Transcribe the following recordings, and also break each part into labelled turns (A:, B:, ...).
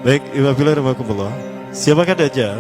A: Baik, Bismillahirrahmanirrahim. Siapakah Dajjal?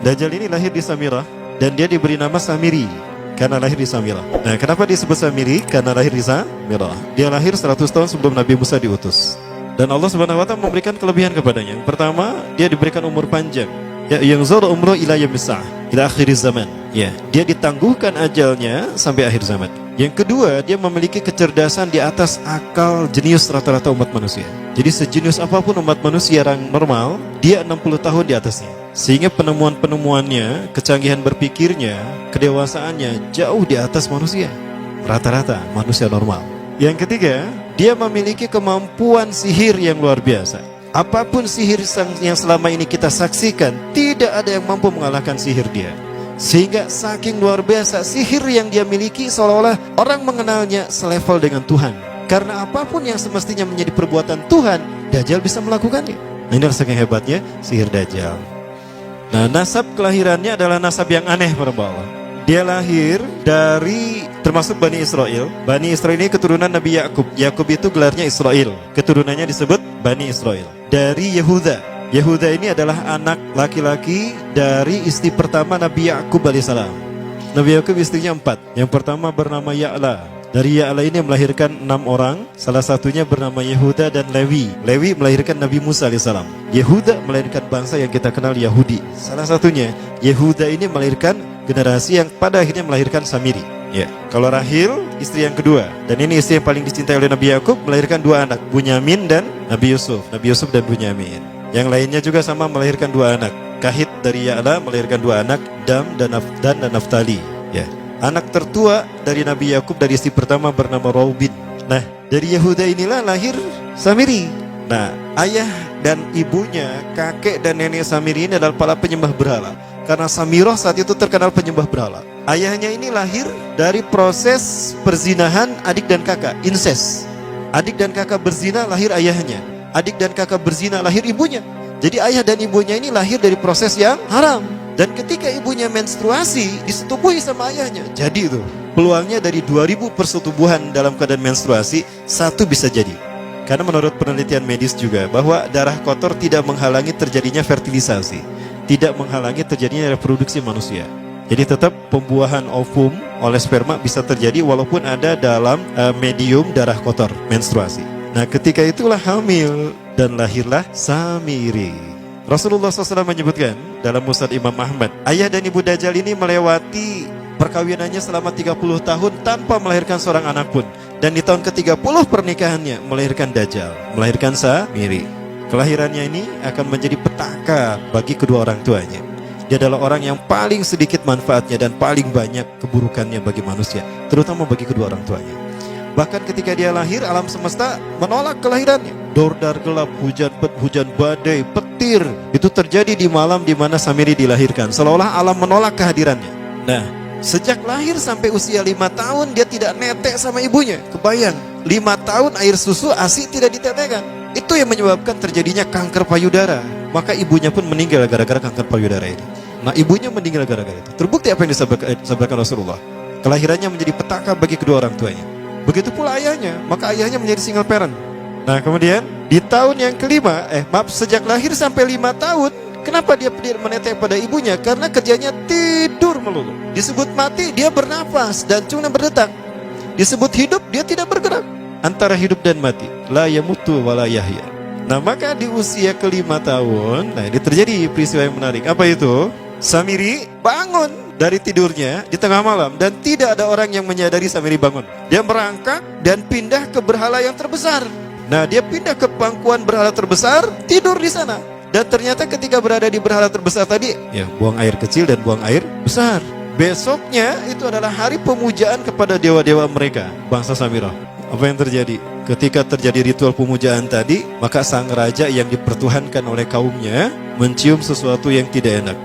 A: Dajjal ini lahir di Samirah dan dia diberi nama Samiri karena lahir di Samirah. Nah, kenapa disebut Samiri? Karena lahir di Samirah. Dia lahir 100 tahun sebelum Nabi Musa diutus. Dan Allah Subhanahu wa taala memberikan kelebihan kepadanya. Yang pertama, dia diberikan umur panjang. Ya, yang zara umru ila yamsah, ila akhir zaman. Ya, dia ditangguhkan ajalnya sampai akhir zaman. Yang kedua, dia memiliki kecerdasan di atas akal jenius rata-rata umat manusia. Jadi sejenius apapun umat manusia yang normal, dia 60 tahun di atasnya. Sehingga penemuan-penemuannya, kecanggihan berpikirnya, kedewasaannya jauh di atas manusia. Rata-rata manusia normal. Yang ketiga, dia memiliki kemampuan sihir yang luar biasa. Apapun sihir yang selama ini kita saksikan, tidak ada yang mampu mengalahkan sihir dia. Sehingga saking luar biasa sihir yang dia miliki, seolah-olah orang mengenalnya selevel dengan Tuhan. Karena apapun yang semestinya menjadi perbuatan Tuhan, Dajjal bisa melakukannya. Nah, ini saking hebatnya sihir Dajjal. Nah, nasab kelahirannya adalah nasab yang aneh, para Allah. Dia lahir dari termasuk Bani Israel. Bani Israel ini keturunan Nabi Yakub. Yakub itu gelarnya Israel. Keturunannya disebut Bani Israel. Dari Yehuda. Yehuda ini adalah anak laki-laki dari istri pertama Nabi Yakub alaihissalam. Nabi Yakub istrinya 4. Yang pertama bernama Ya'la. Dari Ya'la ini melahirkan 6 orang. Salah satunya bernama Yehuda dan Lewi. Lewi melahirkan Nabi Musa alaihissalam. Yehuda melahirkan bangsa yang kita kenal Yahudi. Salah satunya Yehuda ini melahirkan generasi yang pada akhirnya melahirkan Samiri. Ya, kalau Rahil istri yang kedua, dan ini istri yang paling dicintai oleh Nabi Yakub, melahirkan 2 anak, Bunyamin dan Nabi Yusuf. Nabi Yusuf dan Bunyamin. Yang lainnya juga sama melahirkan 2 anak. Kahit dari Ya'la melahirkan 2 anak, Dam dan Naftali. Ya. Anak tertua dari Nabi Yakub dari istri pertama bernama Raubin. Nah, dari Yehuda inilah lahir Samiri. Nah, ayah dan ibunya, kakek dan nenek Samiri ini adalah para penyembah berhala. Karena Samirah saat itu terkenal penyembah berhala. Ayahnya ini lahir dari proses perzinahan adik dan kakak, incest. Adik dan kakak berzina, lahir ayahnya. Adik dan kakak berzina, lahir ibunya. Jadi ayah dan ibunya ini lahir dari proses yang haram. Dan ketika ibunya menstruasi, disetubuhi sama ayahnya. Jadi itu, peluangnya dari 2000 persetubuhan dalam keadaan menstruasi, 1 bisa jadi. Karena menurut penelitian medis juga, bahwa darah kotor tidak menghalangi terjadinya fertilisasi, tidak menghalangi terjadinya reproduksi manusia. Jadi tetap pembuahan ovum oleh sperma bisa terjadi walaupun ada dalam medium darah kotor, menstruasi. Nah, ketika itulah hamil dan lahirlah Samiri. Rasulullah SAW menyebutkan dalam Musnad Imam Ahmad, ayah dan ibu Dajjal ini melewati perkawinannya selama 30 tahun tanpa melahirkan seorang anak pun. Dan di tahun ke-30 pernikahannya melahirkan Dajjal, melahirkan Samiri. Kelahirannya ini akan menjadi petaka bagi kedua orang tuanya. Dia adalah orang yang paling sedikit manfaatnya dan paling banyak keburukannya bagi manusia, terutama bagi kedua orang tuanya. Bahkan ketika dia lahir, alam semesta menolak kelahirannya. Dordar gelap, hujan badai, petir, itu terjadi di malam di mana Samiri dilahirkan. Seolah-olah alam menolak kehadirannya. Nah, sejak lahir sampai usia 5 tahun dia tidak netek sama ibunya. Kebayang, 5 tahun air susu ASI tidak ditetekkan. Itu yang menyebabkan terjadinya kanker payudara. Maka ibunya pun meninggal gara-gara kanker payudara ini. Nah, ibunya meninggal gara-gara itu. Terbukti apa yang disampaikan Rasulullah. Kelahirannya menjadi petaka bagi kedua orang tuanya. Begitu pula ayahnya, maka ayahnya menjadi single parent. Nah, kemudian di tahun yang kelima, sejak lahir sampai 5 tahun, kenapa dia menetek pada ibunya? Karena kerjanya tidur melulu. Disebut mati, dia bernafas dan cuma berdetak. Disebut hidup, dia tidak bergerak. Antara hidup dan mati, la yamutu wa la yahya. Nah, maka di usia ke-5 tahun, nah ini terjadi peristiwa yang menarik. Apa itu? Samiri bangun dari tidurnya di tengah malam dan tidak ada orang yang menyadari Samiri bangun. Dia merangkak dan pindah ke berhala yang terbesar. Nah, dia pindah ke pangkuan berhala terbesar, tidur di sana. Dan ternyata ketika berada di berhala terbesar tadi, ya buang air kecil dan buang air besar. Besoknya itu adalah hari pemujaan kepada dewa-dewa mereka, bangsa Samirah. Apa yang terjadi? Ketika terjadi ritual pemujaan tadi, maka sang raja yang dipertuhankan oleh kaumnya mencium sesuatu yang tidak enak.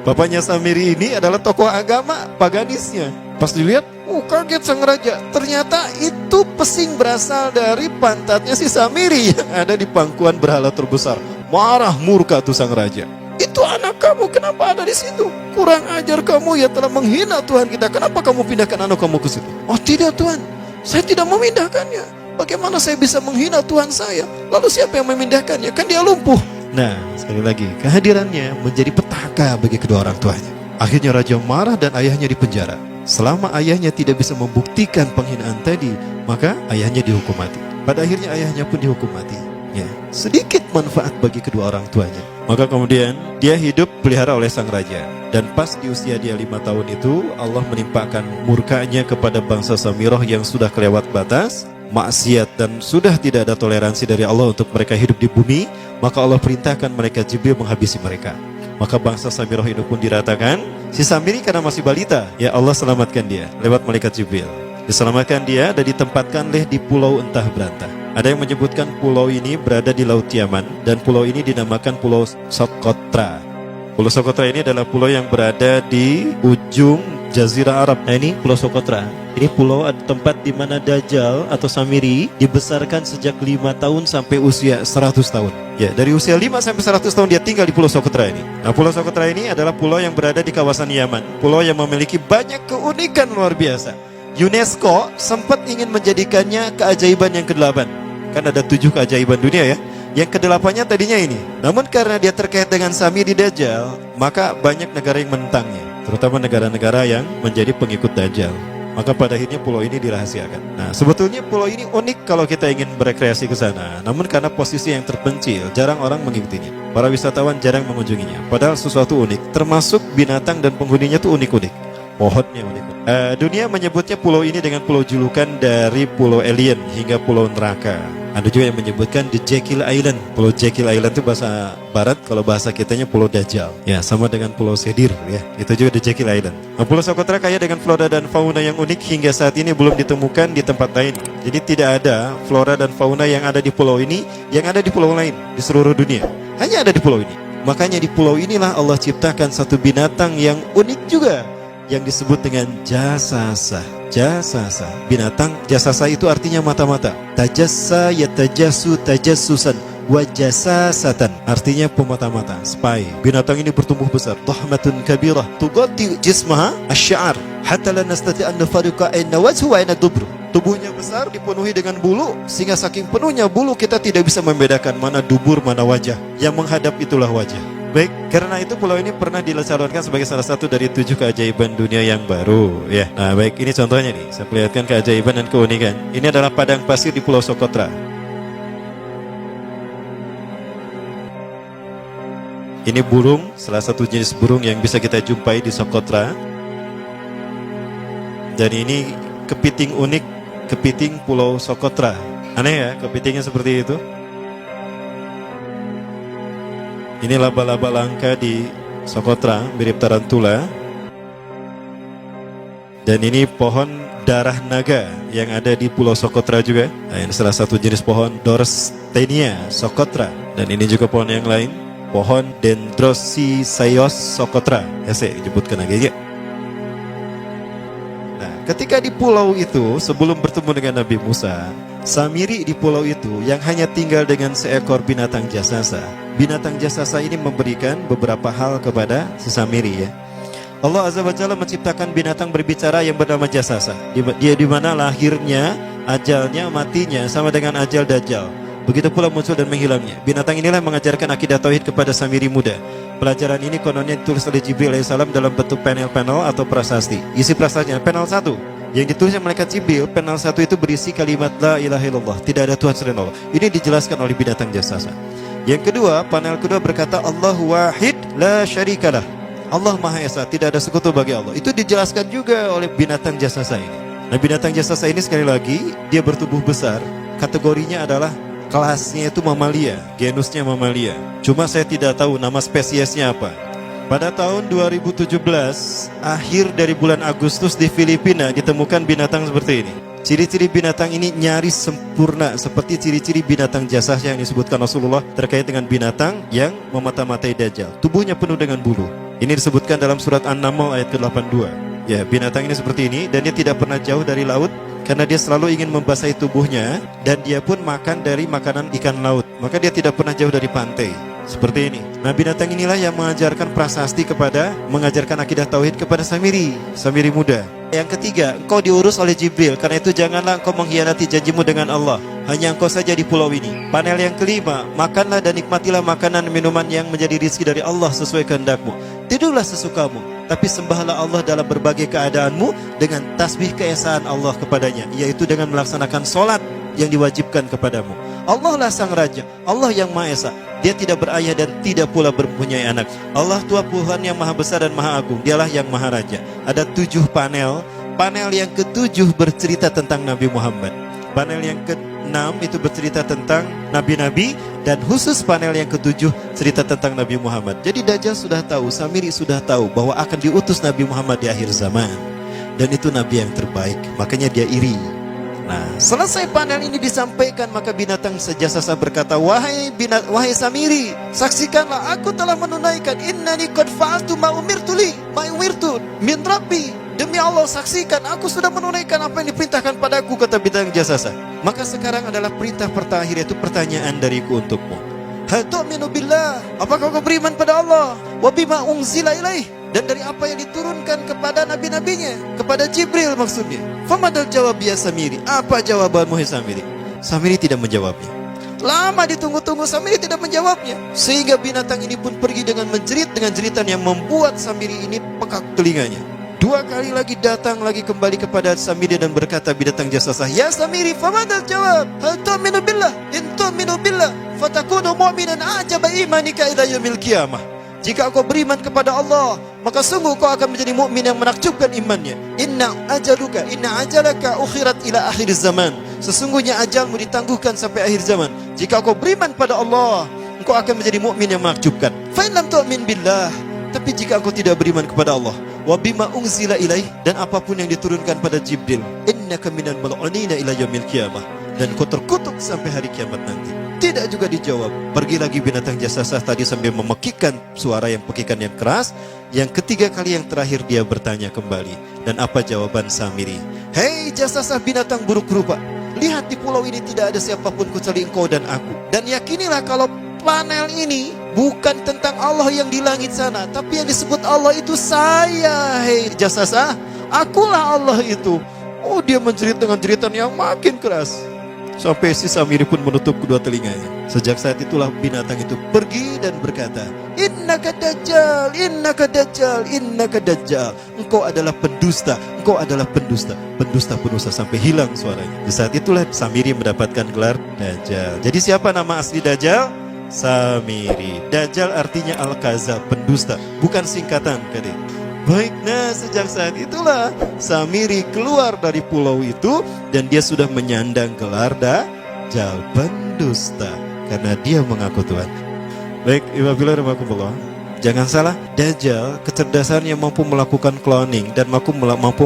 A: Bapaknya Samiri ini adalah tokoh agama paganisnya. Pas dilihat, kaget sang raja. Ternyata itu pesing berasal dari pantatnya si Samiri yang ada di pangkuan berhala terbesar. Marah murka tuh sang raja. Itu anak kamu, kenapa ada di situ? Kurang ajar kamu, ya telah menghina Tuhan kita. Kenapa kamu pindahkan anak kamu ke situ? Oh tidak Tuhan, saya tidak memindahkannya. Bagaimana saya bisa menghina Tuhan saya? Lalu siapa yang memindahkannya? Kan dia lumpuh. Nah, sekali lagi, kehadirannya menjadi petaka bagi kedua orang tuanya. Akhirnya raja marah dan ayahnya dipenjara. Selama ayahnya tidak bisa membuktikan penghinaan tadi, maka ayahnya dihukum mati. Pada akhirnya ayahnya pun dihukum mati. Ya, sedikit manfaat bagi kedua orang tuanya. Maka kemudian dia hidup pelihara oleh sang raja. Dan pas di usia dia 5 tahun itu, Allah menimpakan murkanya kepada bangsa Samirah yang sudah kelewat batas, maksiat, dan sudah tidak ada toleransi dari Allah untuk mereka hidup di bumi. Maka Allah perintahkan malaikat Jibril menghabisi mereka. Maka bangsa Samirah itu pun diratakan. Si Samiri karena masih balita, ya Allah selamatkan dia lewat malaikat Jibril. Diselamatkan dia dan ditempatkan di pulau entah berantah. Ada yang menyebutkan pulau ini berada di Laut Yaman, dan pulau ini dinamakan Pulau Socotra. Pulau Socotra ini adalah pulau yang berada di ujung Jazirah Arab. Nah, ini Pulau Socotra. Ini pulau tempat di mana Dajjal atau Samiri dibesarkan sejak 5 tahun sampai usia 100 tahun. Ya, dari usia 5 sampai 100 tahun dia tinggal di Pulau Socotra ini. Nah, Pulau Socotra ini adalah pulau yang berada di kawasan Yaman. Pulau yang memiliki banyak keunikan luar biasa. UNESCO sempat ingin menjadikannya keajaiban yang ke-8. Kan ada 7 keajaiban dunia ya. Yang ke-8-nya tadinya ini. Namun karena dia terkait dengan Samiri Dajjal, maka banyak negara yang menentangnya, terutama negara-negara yang menjadi pengikut Dajjal. Maka pada akhirnya pulau ini dirahasiakan. Nah, sebetulnya pulau ini unik kalau kita ingin berekreasi ke sana. Namun karena posisi yang terpencil, jarang orang mengikutinya. Para wisatawan jarang mengunjunginya. Padahal sesuatu unik, termasuk binatang dan penghuninya tuh unik-unik. Pohonnya unik. Dunia menyebutnya pulau ini dengan pulau julukan dari pulau alien hingga pulau neraka. Ada juga yang menyebutkan The Jekyll Island. Pulau Jekyll Island itu bahasa barat, kalau bahasa kitanya Pulau Dajjal. Ya, sama dengan Pulau Sedir ya. Itu juga The Jekyll Island. Nah, Pulau Socotra kaya dengan flora dan fauna yang unik hingga saat ini belum ditemukan di tempat lain. Jadi tidak ada flora dan fauna yang ada di pulau ini yang ada di pulau lain di seluruh dunia. Hanya ada di pulau ini. Makanya di pulau inilah Allah ciptakan satu binatang yang unik juga, yang disebut dengan jasasa. Jasasa, binatang jasasa itu artinya mata-mata. Tajassa yatajassu tajassusan wa jasasatan, artinya pemata-mata, spy. Binatang ini bertumbuh besar, tahmatun kabirah tughatti jismaha asy-sya'ar hatta la nastati' an nafariqa ayna wajhu wa ayna dubru. Tubuhnya besar, dipenuhi dengan bulu, sehingga saking penuhnya bulu kita tidak bisa membedakan mana dubur, mana wajah. Yang menghadap itulah wajah. Baik, karena itu pulau ini pernah dilesarkan sebagai salah satu dari 7 keajaiban dunia yang baru ya. Nah, baik, ini contohnya nih. Saya perlihatkan keajaiban dan keunikan. Ini adalah padang pasir di Pulau Socotra. Ini burung, salah satu jenis burung yang bisa kita jumpai di Socotra. Dan ini kepiting unik, kepiting Pulau Socotra. Aneh ya, kepitingnya seperti itu. Ini laba-laba langka di Socotra, mirip tarantula. Dan ini pohon darah naga yang ada di Pulau Socotra juga. Nah, ini salah satu jenis pohon Dorstenia Socotra. Dan ini juga pohon yang lain, pohon Dendrocysaios Socotra. Ya, saya sebutkan lagi ya. Nah, ketika di pulau itu, sebelum bertemu dengan Nabi Musa, Samiri di pulau itu yang hanya tinggal dengan seekor binatang jasasa. Binatang jasasa ini memberikan beberapa hal kepada si Samiri ya. Allah Azza wa Jalla menciptakan binatang berbicara yang bernama jasasa. Dia di mana lahirnya, ajalnya, matinya sama dengan ajal Dajjal. Begitu pula muncul dan menghilangnya. Binatang inilah yang mengajarkan akidah tauhid kepada Samiri muda. Pelajaran ini kononnya ditulis oleh Jibril alaihissalam dalam bentuk panel-panel atau prasasti. Isi prasastinya panel 1 yang ditulis oleh malaikat Jibril, panel 1 itu berisi kalimat la ilaha illallah, tidak ada Tuhan selain Allah. Ini dijelaskan oleh binatang jasasa. Yang kedua, panel kedua berkata Allahu wahid la syarikalah. Allah Maha Esa, tidak ada sekutu bagi Allah. Itu dijelaskan juga oleh binatang jasasa ini. Nah, binatang jasasa ini sekali lagi dia bertubuh besar. Kategorinya adalah kelasnya itu mamalia, genusnya mamalia. Cuma saya tidak tahu nama spesiesnya apa. Pada tahun 2017, akhir dari bulan Agustus di Filipina ditemukan binatang seperti ini. Ciri-ciri binatang ini nyaris sempurna seperti ciri-ciri binatang jasasa yang disebutkan Rasulullah terkait dengan binatang yang memata-matai Dajjal. Tubuhnya penuh dengan bulu. Ini disebutkan dalam surat An-Naml ayat ke-82. Ya, binatang ini seperti ini dan dia tidak pernah jauh dari laut karena dia selalu ingin membasahi tubuhnya dan dia pun makan dari makanan ikan laut. Maka dia tidak pernah jauh dari pantai. Seperti ini. Nah, binatang inilah yang mengajarkan prasasti mengajarkan akidah tauhid kepada Samiri muda. Yang ketiga, engkau diurus oleh Jibril. Karena itu janganlah engkau mengkhianati janjimu dengan Allah. Hanya engkau saja di pulau ini. Panel yang kelima, makanlah dan nikmatilah makanan minuman yang menjadi rezeki dari Allah sesuai kehendakmu. Tidurlah sesukamu, tapi sembahlah Allah dalam berbagai keadaanmu dengan tasbih keesaan Allah kepadanya, yaitu dengan melaksanakan solat yang diwajibkan kepadamu. Allah lah sang raja, Allah yang Maha Esa. Dia tidak berayah dan tidak pula mempunyai anak. Allah Tuhan Tuhan yang maha besar dan maha agung. Dialah yang maha raja. Ada 7 panel. Panel yang ke-7 bercerita tentang Nabi Muhammad. Panel yang ke-6 itu bercerita tentang nabi-nabi. Dan khusus panel yang ke-7 cerita tentang Nabi Muhammad. Jadi Dajjal sudah tahu, Samiri sudah tahu bahwa akan diutus Nabi Muhammad di akhir zaman. Dan itu nabi yang terbaik. Makanya dia iri. Nah, selesai panel ini disampaikan, maka binatang sejasasa berkata, wahai Samiri, saksikanlah aku telah menunaikan innani qad fa'altu ma umirtu min rabbi. Demi Allah, saksikan aku sudah menunaikan apa yang diperintahkan padaku, kata binatang jasasa. Maka sekarang adalah perintah terakhir, yaitu pertanyaan dariku untukmu. Hal tu'minu billah, apakah kau beriman pada Allah? Wa bima unzila ilaih, dan dari apa yang diturunkan kepada nabi-nabinya, kepada Jibril maksudnya. Famadal jawab ya Samiri, apa jawabanmu hai Samiri? Samiri tidak menjawabnya. Lama ditunggu-tunggu, Samiri tidak menjawabnya. Sehingga binatang ini pun pergi dengan menjerit dengan jeritan yang membuat Samiri ini pekak telinganya. 2 kali lagi datang lagi kembali kepada Samiri dan berkata binatang jasasa, ya Samiri, famadal jawab? Hal tu'minu billah, in tu'minu billah fatakunu mu'minan ajaba imanika ila yaumil qiyamah. Jika kau beriman kepada Allah, maka sungguh kau akan menjadi mukmin yang menakjubkan imannya. Inna ajalaka ukhirat ila akhir zaman. Sesungguhnya ajalmu ditangguhkan sampai akhir zaman. Jika kau beriman pada Allah, engkau akan menjadi mukmin yang menakjubkan. Fa in lam tu'min billah, tapi jika engkau tidak beriman kepada Allah, wa bima unzila ilaih, dan apapun yang diturunkan pada Jibril, innaka minal mal'unina ila yaumil qiyamah, dan kau terkutuk sampai hari kiamat nanti. Tidak juga dijawab. Pergi lagi binatang jasasa tadi sambil memekikkan suara yang pekikan yang keras. Yang ketiga kali yang terakhir dia bertanya kembali. Dan apa jawaban Samiri? Hei jasasa binatang buruk rupa, lihat di pulau ini tidak ada siapapun kecuali engkau dan aku. Dan yakinilah kalau panel ini bukan tentang Allah yang di langit sana, tapi yang disebut Allah itu saya. Hei jasasa, akulah Allah itu. Oh, dia menjerit dengan jeritan yang makin keras. Sampai si Samiri pun menutup kedua telinganya. Sejak saat itulah binatang itu pergi dan berkata, innaka dajjal, innaka dajjal, innaka dajjal. Engkau adalah pendusta, engkau adalah pendusta. Pendusta sampai hilang suaranya. Di saat itulah Samiri mendapatkan gelar Dajjal. Jadi siapa nama asli Dajjal? Samiri. Dajjal artinya Al-Kazab, pendusta, bukan singkatan kadek. Baik, nah sejak saat itulah Samiri keluar dari pulau itu dan dia sudah menyandang gelar Dajjal, pendusta, karena dia mengaku Tuhan. Baik, Ibabillah, jangan salah, Dajjal kecerdasan yang mampu melakukan cloning dan mampu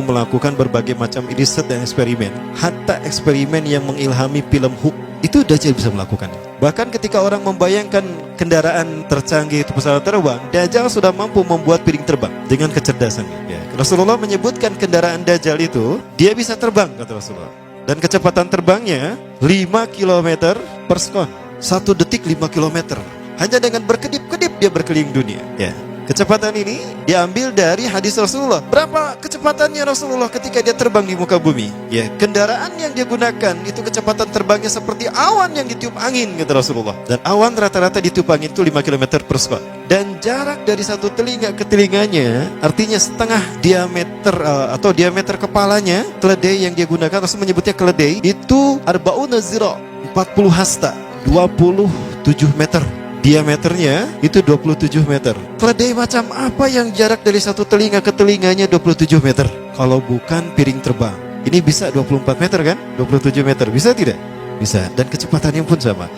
A: melakukan berbagai macam riset dan eksperimen. Hatta eksperimen yang mengilhami film Hook itu Dajjal bisa melakukan. Bahkan ketika orang membayangkan kendaraan tercanggih itu pesawat terbang, Dajjal sudah mampu membuat piring terbang dengan kecerdasannya. Ya. Rasulullah menyebutkan kendaraan Dajjal itu dia bisa terbang, kata Rasulullah. Dan kecepatan terbangnya 5 km per sekon. 1 detik 5 km. Hanya dengan berkedip-kedip dia berkeliling dunia. Ya. Kecepatan ini diambil dari hadis Rasulullah. Berapa kecepatannya Rasulullah ketika dia terbang di muka bumi? Ya, kendaraan yang dia gunakan itu kecepatan terbangnya seperti awan yang ditiup angin, kata Rasulullah. Dan awan rata-rata ditiup angin itu 5 km per sekon. Dan jarak dari satu telinga ke telinganya, artinya setengah diameter atau diameter kepalanya, keledai yang dia gunakan, Rasul menyebutnya keledai, itu arba'una zira, 40 hasta, 27 meter. Diameternya itu 27 meter. Keledai macam apa yang jarak dari satu telinga ke telinganya 27 meter? Kalau bukan piring terbang. Ini bisa 24 meter kan? 27 meter. Bisa tidak? Bisa. Dan kecepatannya pun sama.